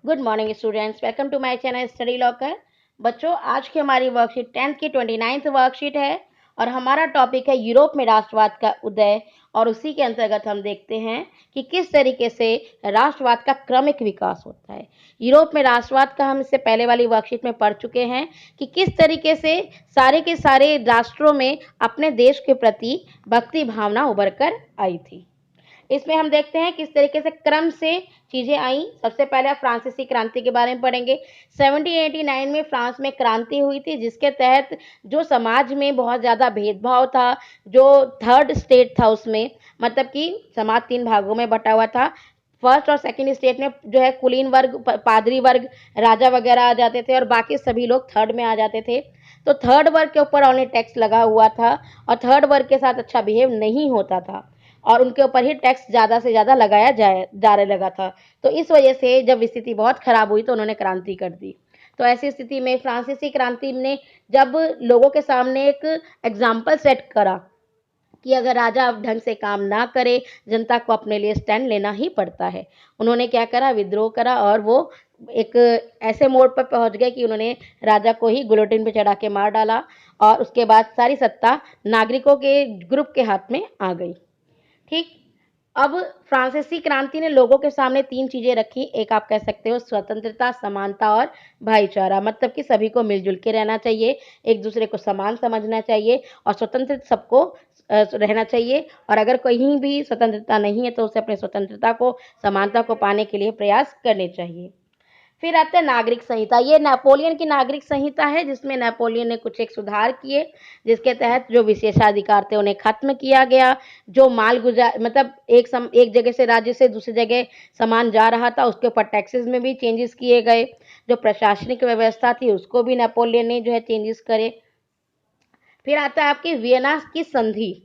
Good morning students, welcome to my channel Study Locker. बच्चों, आज की हमारी वर्कशीट 10th की 29th वर्कशीट है और हमारा टॉपिक है यूरोप में राष्ट्रवाद का उदय। और उसी के अंतर्गत हम देखते हैं कि किस तरीके से राष्ट्रवाद का क्रमिक विकास होता है। यूरोप में राष्ट्रवाद का हम इससे पहले वाली वर्कशीट में पढ़ चुके हैं कि किस तरीके से सारे के सारे राष्ट्रों में अपने देश के प्रति भक्ति भावना उभर कर आई थी। इसमें हम देखते हैं किस तरीके से क्रम से चीजें आई। सबसे पहले फ्रांसीसी क्रांति के बारे में पढ़ेंगे। 1789 में फ्रांस में क्रांति हुई थी, जिसके तहत जो समाज में बहुत ज़्यादा भेदभाव था, जो थर्ड स्टेट था उसमें, मतलब कि समाज 3 भागों में बटा हुआ था। फर्स्ट और सेकंड स्टेट में जो है कुलीन वर्ग, पादरी वर्ग, राजा वगैरह आ जाते थे और बाकी सभी लोग थर्ड में आ जाते थे। तो थर्ड वर्ग के ऊपर ऑनली टैक्स लगा हुआ था और थर्ड वर्ग के साथ अच्छा बिहेव नहीं होता था और उनके ऊपर ही टैक्स ज़्यादा से ज़्यादा लगाया जाने लगा था। तो इस वजह से जब स्थिति बहुत खराब हुई तो उन्होंने क्रांति कर दी। तो ऐसी स्थिति में फ्रांसीसी क्रांति ने जब लोगों के सामने एक एग्जाम्पल सेट करा कि अगर राजा ढंग से काम ना करे, जनता को अपने लिए स्टैंड लेना ही पड़ता है। उन्होंने क्या करा, विद्रोह करा और वो एक ऐसे मोड़ पर पहुंच गए कि उन्होंने राजा को ही गुलोटिन पे चढ़ा के मार डाला और उसके बाद सारी सत्ता नागरिकों के ग्रुप के हाथ में आ गई। ठीक। अब फ्रांसीसी क्रांति ने लोगों के सामने 3 चीजें रखी। एक आप कह सकते हो स्वतंत्रता, समानता और भाईचारा, मतलब कि सभी को मिलजुल के रहना चाहिए, एक दूसरे को समान समझना चाहिए और स्वतंत्र सबको रहना चाहिए। और अगर कहीं भी स्वतंत्रता नहीं है तो उसे अपने स्वतंत्रता को, समानता को पाने के लिए प्रयास करने चाहिए। फिर आता है नागरिक संहिता। ये नेपोलियन की नागरिक संहिता है, जिसमें नेपोलियन ने कुछ एक सुधार किए, जिसके तहत जो विशेषाधिकार थे उन्हें खत्म किया गया। जो माल गुजार मतलब एक जगह से राज्य से दूसरी जगह सामान जा रहा था, उसके ऊपर टैक्सेस में भी चेंजेस किए गए। जो प्रशासनिक व्यवस्था थी उसको भी नेपोलियन ने जो है चेंजेस करे। फिर आता है आपकी वियना की संधि।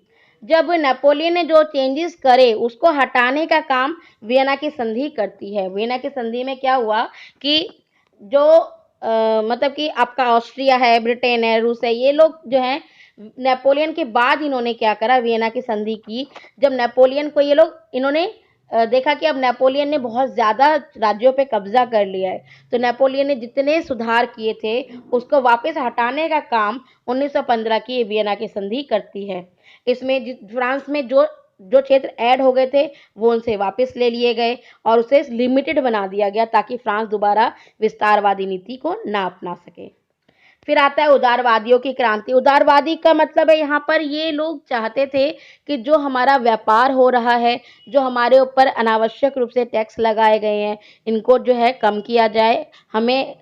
जब नेपोलियन ने जो चेंजेस करे उसको हटाने का काम वियना की संधि करती है। वियना की संधि में क्या हुआ कि जो मतलब कि आपका ऑस्ट्रिया है, ब्रिटेन है, रूस है, ये लोग जो है नेपोलियन के बाद इन्होंने क्या करा, वियना की संधि की। जब नेपोलियन को ये लोग इन्होंने देखा कि अब नेपोलियन ने बहुत ज़्यादा राज्यों पे कब्जा कर लिया है, तो नेपोलियन ने जितने सुधार किए थे उसको वापस हटाने का काम 1915 की वियना की संधि करती है। इसमें फ्रांस में जो जो क्षेत्र ऐड हो गए थे वो उनसे वापस ले लिए गए और उसे लिमिटेड बना दिया गया ताकि फ्रांस दोबारा विस्तारवादी नीति को ना अपना सके। फिर आता है उदारवादियों की क्रांति। उदारवादी का मतलब है यहाँ पर ये लोग चाहते थे कि जो हमारा व्यापार हो रहा है, जो हमारे ऊपर अनावश्यक रूप से टैक्स लगाए गए हैं, इनको जो है कम किया जाए। हमें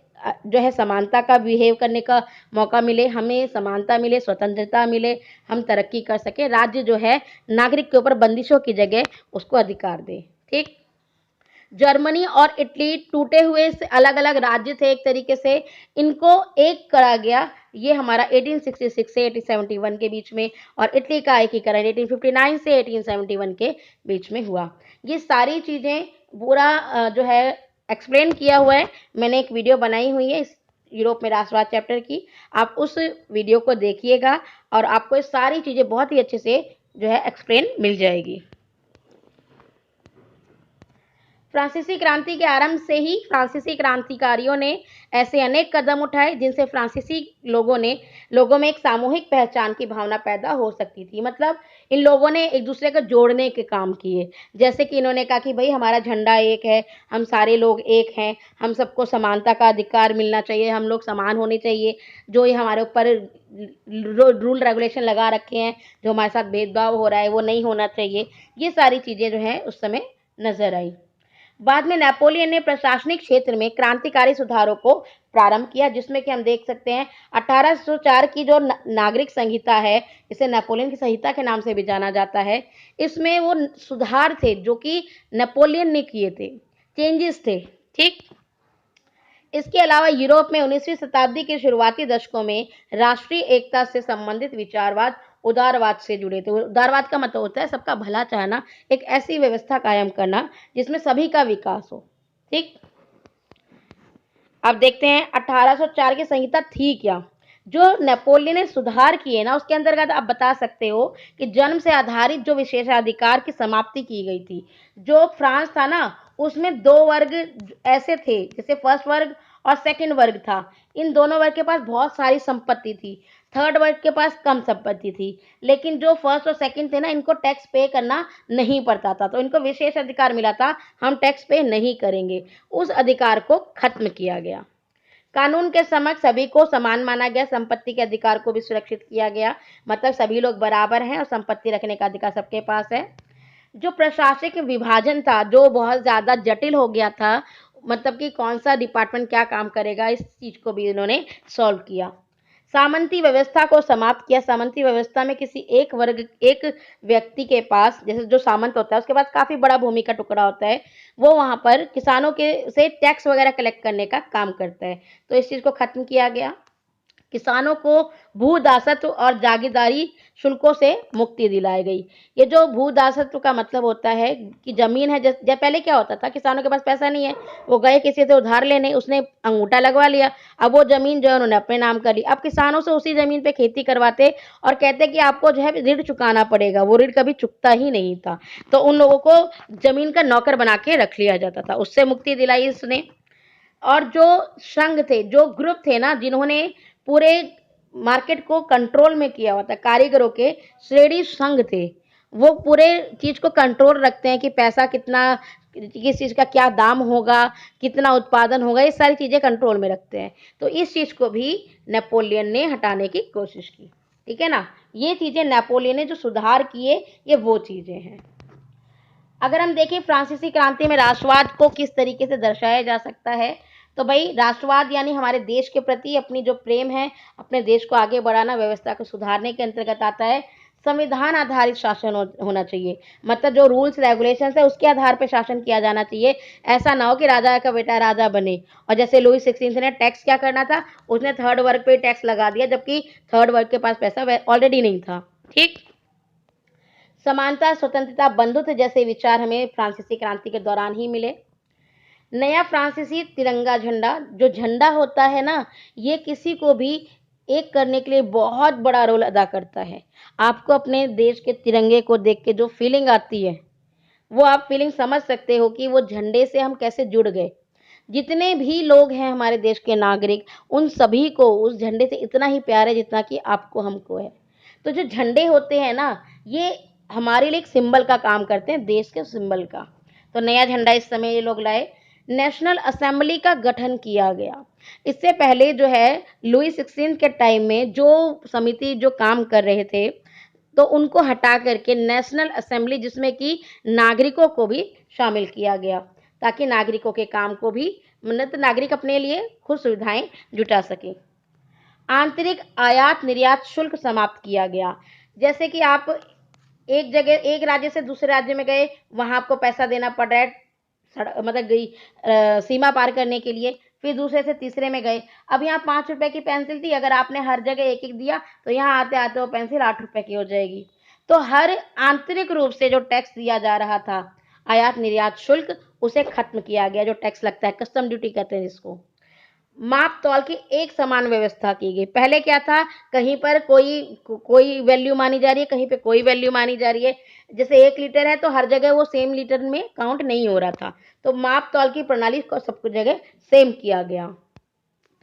जो है समानता का बिहेव करने का मौका मिले, हमें समानता मिले, स्वतंत्रता मिले, हम तरक्की कर सके। राज्य जो है नागरिक के ऊपर बंदिशों की जगह उसको अधिकार दे। ठीक। जर्मनी और इटली टूटे हुए से अलग अलग राज्य थे एक तरीके से, इनको एक करा गया। ये हमारा 1866 से 1871 के बीच में और इटली का एकीकरण 1859 से 1871 के बीच में हुआ। ये सारी चीज़ें पूरा जो है एक्सप्लेन किया हुआ है। मैंने एक वीडियो बनाई हुई है इस यूरोप में राष्ट्रवाद चैप्टर की, आप उस वीडियो को देखिएगा और आपको ये सारी चीज़ें बहुत ही अच्छे से जो है एक्सप्लेन मिल जाएगी। फ्रांसीसी क्रांति के आरंभ से ही फ्रांसीसी क्रांतिकारियों ने ऐसे अनेक कदम उठाए जिनसे फ्रांसीसी लोगों में एक सामूहिक पहचान की भावना पैदा हो सकती थी। मतलब इन लोगों ने एक दूसरे को जोड़ने के काम किए। जैसे कि इन्होंने कहा कि भाई हमारा झंडा एक है, हम सारे लोग एक हैं, हम सबको समानता का अधिकार मिलना चाहिए, हम लोग समान होने चाहिए। जो ये हमारे ऊपर रूल रेगुलेशन लगा रखे हैं, जो हमारे साथ भेदभाव हो रहा है वो नहीं होना चाहिए। ये सारी चीज़ें जो है उस समय नजर आई। बाद में नेपोलियन ने प्रशासनिक क्षेत्र में क्रांतिकारी सुधारों को प्रारंभ किया, जिसमें कि हम देख सकते हैं 1804 की जो नागरिक संहिता है, इसे नेपोलियन की संहिता के नाम से भी जाना जाता है। इसमें वो सुधार थे जो कि नेपोलियन ने किए थे, चेंजेस थे। ठीक। इसके अलावा यूरोप में 19वीं शताब्दी के शुरुआती दशकों में राष्ट्रीय एकता से संबंधित विचारवाद उदारवाद से जुड़े थे। उदारवाद का मतलब होता है सबका भला चाहना, एक ऐसी व्यवस्था कायम करना जिसमें सभी का विकास हो। ठीक। अब देखते हैं 1804 की संहिता थी क्या। जो नेपोलियन ने सुधार किए ना, उसके अंतर्गत आप बता सकते हो कि जन्म से आधारित जो विशेषाधिकार की समाप्ति की गई थी। जो फ्रांस था ना, उसमें दो वर्ग ऐसे थे, जैसे फर्स्ट वर्ग और सेकंड वर्ग था। इन दोनों वर्ग के पास बहुत सारी संपत्ति थी, थर्ड वर्ग के पास कम संपत्ति थी। लेकिन जो फर्स्ट और सेकंड थे ना, इनको टैक्स पे करना नहीं पड़ता था, तो इनको विशेष अधिकार मिला था, हम टैक्स पे नहीं करेंगे। उस अधिकार को खत्म किया गया। कानून के समक्ष सभी को समान माना गया, संपत्ति के अधिकार को भी सुरक्षित किया गया, मतलब सभी लोग बराबर हैं और संपत्ति रखने का अधिकार सबके पास है। जो प्रशासनिक विभाजन था, जो बहुत ज्यादा जटिल हो गया था, मतलब कि कौन सा डिपार्टमेंट क्या काम करेगा, इस चीज को भी इन्होंने सॉल्व किया। सामंती व्यवस्था को समाप्त किया। सामंती व्यवस्था में किसी एक वर्ग, एक व्यक्ति के पास, जैसे जो सामंत होता है उसके पास काफी बड़ा भूमि का टुकड़ा होता है, वो वहां पर किसानों के से टैक्स वगैरह कलेक्ट करने का काम करता है, तो इस चीज को खत्म किया गया। किसानों को भू दासत्व और जागीरदारी शुल्कों से मुक्ति दिलाई गई। ये जो भू दासत्व का मतलब होता है कि जमीन है, जब पहले क्या होता था, किसानों के पास पैसा नहीं है, वो गए किसी से उधार लेने, उसने अंगूठा लगवा लिया, अब वो जमीन जो है उन्होंने अपने नाम कर ली। अब किसानों से उसी जमीन पे खेती करवाते और कहते कि आपको जो है ऋण चुकाना पड़ेगा, वो ऋण कभी चुकता ही नहीं था, तो उन लोगों को जमीन का नौकर बना के रख लिया जाता था, उससे मुक्ति दिलाई इसने। और जो संघ थे, जो ग्रुप थे ना, जिन्होंने पूरे मार्केट को कंट्रोल में किया हुआ था, कारीगरों के श्रेणी संघ थे, वो पूरे चीज को कंट्रोल रखते हैं कि पैसा कितना, किस चीज का क्या दाम होगा, कितना उत्पादन होगा, ये सारी चीजें कंट्रोल में रखते हैं। तो इस चीज को भी नेपोलियन ने हटाने की कोशिश की, ठीक है ना। ये चीजें नेपोलियन ने जो सुधार किए, ये वो चीजें हैं। अगर हम देखें फ्रांसीसी क्रांति में राष्ट्रवाद को किस तरीके से दर्शाया जा सकता है, तो भाई राष्ट्रवाद यानी हमारे देश के प्रति अपनी जो प्रेम है, अपने देश को आगे बढ़ाना, व्यवस्था को सुधारने के अंतर्गत आता है। संविधान आधारित शासन होना चाहिए, मतलब जो रूल्स रेगुलेशंस है उसके आधार पर शासन किया जाना चाहिए। ऐसा ना हो कि राजा का बेटा राजा बने, और जैसे लुई 16 ने टैक्स क्या करना था, उसने थर्ड वर्ग पे टैक्स लगा दिया, जबकि थर्ड वर्ग के पास पैसा ऑलरेडी नहीं था। ठीक। समानता, स्वतंत्रता, बंधुत्व जैसे विचार हमें फ्रांसीसी क्रांति के दौरान ही मिले। नया फ्रांसीसी तिरंगा झंडा, जो झंडा होता है ना, ये किसी को भी एक करने के लिए बहुत बड़ा रोल अदा करता है। आपको अपने देश के तिरंगे को देख के जो फीलिंग आती है, वो आप फीलिंग समझ सकते हो कि वो झंडे से हम कैसे जुड़ गए। जितने भी लोग हैं हमारे देश के नागरिक, उन सभी को उस झंडे से इतना ही प्यार है जितना कि आपको हमको है। तो जो झंडे होते हैं ना, ये हमारे लिए एक सिंबल का काम करते हैं, देश के सिंबल का। तो नया झंडा इस समय ये लोग लाए। नेशनल असेंबली का गठन किया गया। इससे पहले जो है लुई 16 के टाइम में जो समिति जो काम कर रहे थे, तो उनको हटा करके नेशनल असेंबली, जिसमें कि नागरिकों को भी शामिल किया गया, ताकि नागरिकों के काम को भी, मतलब नागरिक अपने लिए खुद सुविधाएं जुटा सके। आंतरिक आयात निर्यात शुल्क समाप्त किया गया। जैसे कि आप एक जगह, एक राज्य से दूसरे राज्य में गए, वहां आपको पैसा देना पड़ रहा है, मतलब गई सीमा पार करने के लिए, फिर दूसरे से तीसरे में गए, अब यहाँ 5 रुपए की पेंसिल थी, अगर आपने हर जगह एक एक दिया, तो यहाँ आते आते वो पेंसिल 8 रुपए की हो जाएगी। तो हर आंतरिक रूप से जो टैक्स दिया जा रहा था, आयात निर्यात शुल्क, उसे खत्म किया गया। जो टैक्स लगता है, कस्टम ड्यूटी कहते हैं जिसको। माप तौल की एक समान व्यवस्था की गई। पहले क्या था, कहीं पर कोई वैल्यू मानी जा रही है, कहीं पे कोई वैल्यू मानी जा रही है। जैसे 1 लीटर है तो हर जगह वो सेम लीटर में काउंट नहीं हो रहा था, तो माप तौल की प्रणाली को सब कुछ जगह सेम किया गया।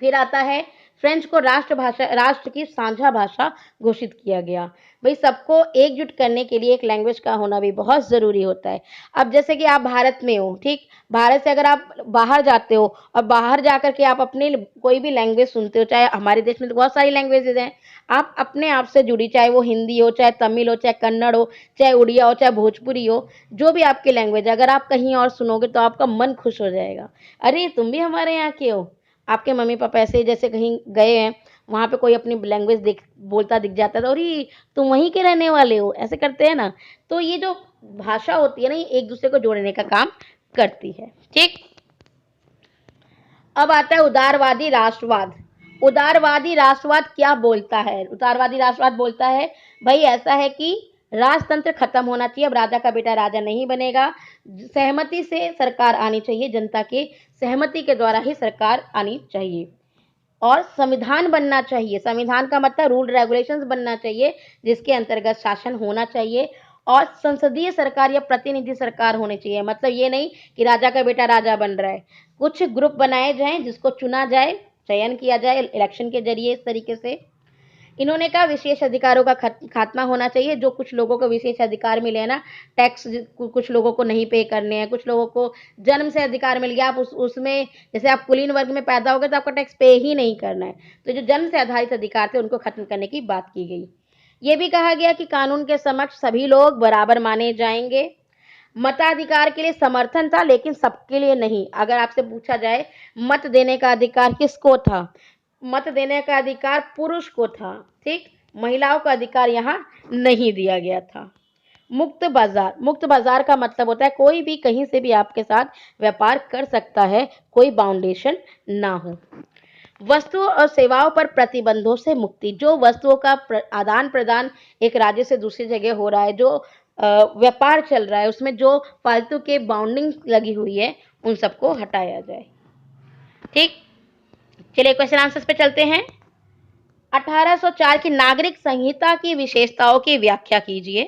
फिर आता है फ्रेंच को राष्ट्र की साझा भाषा घोषित किया गया। भाई सबको एकजुट करने के लिए एक लैंग्वेज का होना भी बहुत जरूरी होता है। अब जैसे कि आप भारत में हो, ठीक, भारत से अगर आप बाहर जाते हो और बाहर जाकर के आप अपनी कोई भी लैंग्वेज सुनते हो, चाहे हमारे देश में तो बहुत सारी लैंग्वेजेज हैं, आप अपने आप से जुड़ी, चाहे वो हिंदी हो, चाहे तमिल हो, चाहे कन्नड़ हो, चाहे उड़िया हो, चाहे भोजपुरी हो, जो भी आपकी लैंग्वेज है, अगर आप कहीं और सुनोगे तो आपका मन खुश हो जाएगा। अरे तुम भी हमारे यहाँ के हो। आपके मम्मी पापा ऐसे जैसे कहीं गए हैं, वहां पे कोई अपनी लैंग्वेज बोलता दिख जाता है, तो अरे तुम वहीं के रहने वाले हो, ऐसे करते हैं ना। तो ये जो भाषा होती है ना, ये एक दूसरे को जोड़ने का काम करती है। ठीक। अब आता है उदारवादी राष्ट्रवाद। उदारवादी राष्ट्रवाद क्या बोलता है? उदारवादी राष्ट्रवाद बोलता है भाई ऐसा है कि राजतंत्र खत्म होना चाहिए, अब राजा का बेटा राजा नहीं बनेगा, सहमति से सरकार आनी चाहिए, जनता के सहमति के द्वारा ही सरकार आनी चाहिए, और संविधान बनना चाहिए। संविधान का मतलब रूल रेगुलेशंस बनना चाहिए, जिसके अंतर्गत शासन होना चाहिए, और संसदीय सरकार या प्रतिनिधि सरकार होनी चाहिए। मतलब ये नहीं कि राजा का बेटा राजा बन रहा है। कुछ ग्रुप बनाए जाएं जिसको चुना जाए, चयन किया जाए इलेक्शन के जरिए। इस तरीके से इन्होंने कहा विशेष अधिकारों का खात्मा होना चाहिए। जो कुछ लोगों को विशेष अधिकार मिले हैं ना, टैक्स कुछ लोगों को नहीं पे करने हैं, कुछ लोगों को जन्म से अधिकार मिल गया, आप उसमें जैसे आप कुलीन वर्ग में पैदा हो गए तो आपका टैक्स पे ही नहीं करना है। तो जो जन्म से आधारित अधिकार थे उनको खत्म करने की बात की गई। ये भी कहा गया कि कानून के समक्ष सभी लोग बराबर माने जाएंगे। मताधिकार के लिए समर्थन था, लेकिन सबके लिए नहीं। अगर आपसे पूछा जाए मत देने का अधिकार किसको था, मत देने का अधिकार पुरुष को था, ठीक, महिलाओं का अधिकार यहाँ नहीं दिया गया था। मुक्त बाजार, मुक्त बाजार का मतलब होता है कोई भी कहीं से भी आपके साथ व्यापार कर सकता है, कोई बाउंडेशन ना हो। वस्तुओं और सेवाओं पर प्रतिबंधों से मुक्ति, जो वस्तुओं का आदान प्रदान एक राज्य से दूसरी जगह हो रहा है, जो व्यापार चल रहा है, उसमें जो फालतू के बाउंडिंग लगी हुई है उन सबको हटाया जाए। ठीक, चलिए क्वेश्चन आंसर्स पे चलते हैं। 1804 की नागरिक संहिता की विशेषताओं की व्याख्या कीजिए।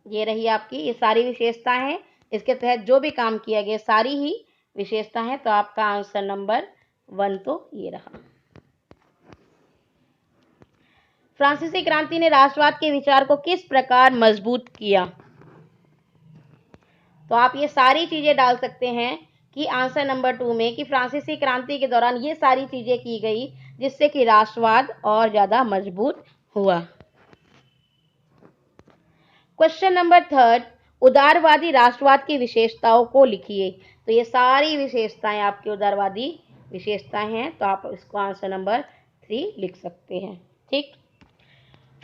ये रही आपकी, ये सारी विशेषताएं हैं। इसके तहत जो भी काम किया गया सारी ही विशेषता है। तो आपका आंसर नंबर 1 तो ये रहा। फ्रांसीसी क्रांति ने राष्ट्रवाद के विचार को किस प्रकार मजबूत किया? तो आप ये सारी चीजें डाल सकते हैं कि आंसर नंबर 2 में कि फ्रांसीसी क्रांति के दौरान ये सारी चीजें की गई जिससे कि राष्ट्रवाद और ज्यादा मजबूत हुआ। क्वेश्चन नंबर 3, उदारवादी राष्ट्रवाद की विशेषताओं को लिखिए। तो ये सारी विशेषताएं आपकी उदारवादी विशेषताएं हैं। तो आप इसको आंसर नंबर 3 लिख सकते हैं। ठीक,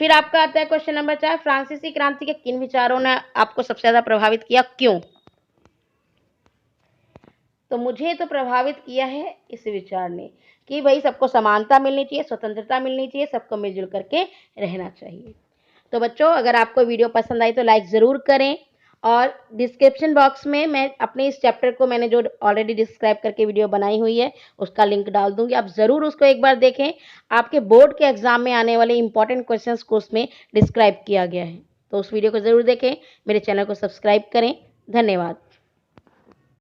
फिर आपका आता है क्वेश्चन नंबर 4, फ्रांसीसी क्रांति के किन विचारों ने आपको सबसे ज्यादा प्रभावित किया, क्यों? तो मुझे तो प्रभावित किया है इस विचार ने कि भाई सबको समानता मिलनी चाहिए, स्वतंत्रता मिलनी चाहिए, सबको मिलजुल करके रहना चाहिए। तो बच्चों, अगर आपको वीडियो पसंद आई तो लाइक ज़रूर करें, और डिस्क्रिप्शन बॉक्स में मैं अपने इस चैप्टर को मैंने जो ऑलरेडी डिस्क्राइब करके वीडियो बनाई हुई है उसका लिंक डाल दूंगी। आप ज़रूर उसको एक बार देखें। आपके बोर्ड के एग्जाम में आने वाले इंपॉर्टेंट क्वेश्चंस को उसमें डिस्क्राइब किया गया है। तो उस वीडियो को ज़रूर देखें। मेरे चैनल को सब्सक्राइब करें। धन्यवाद।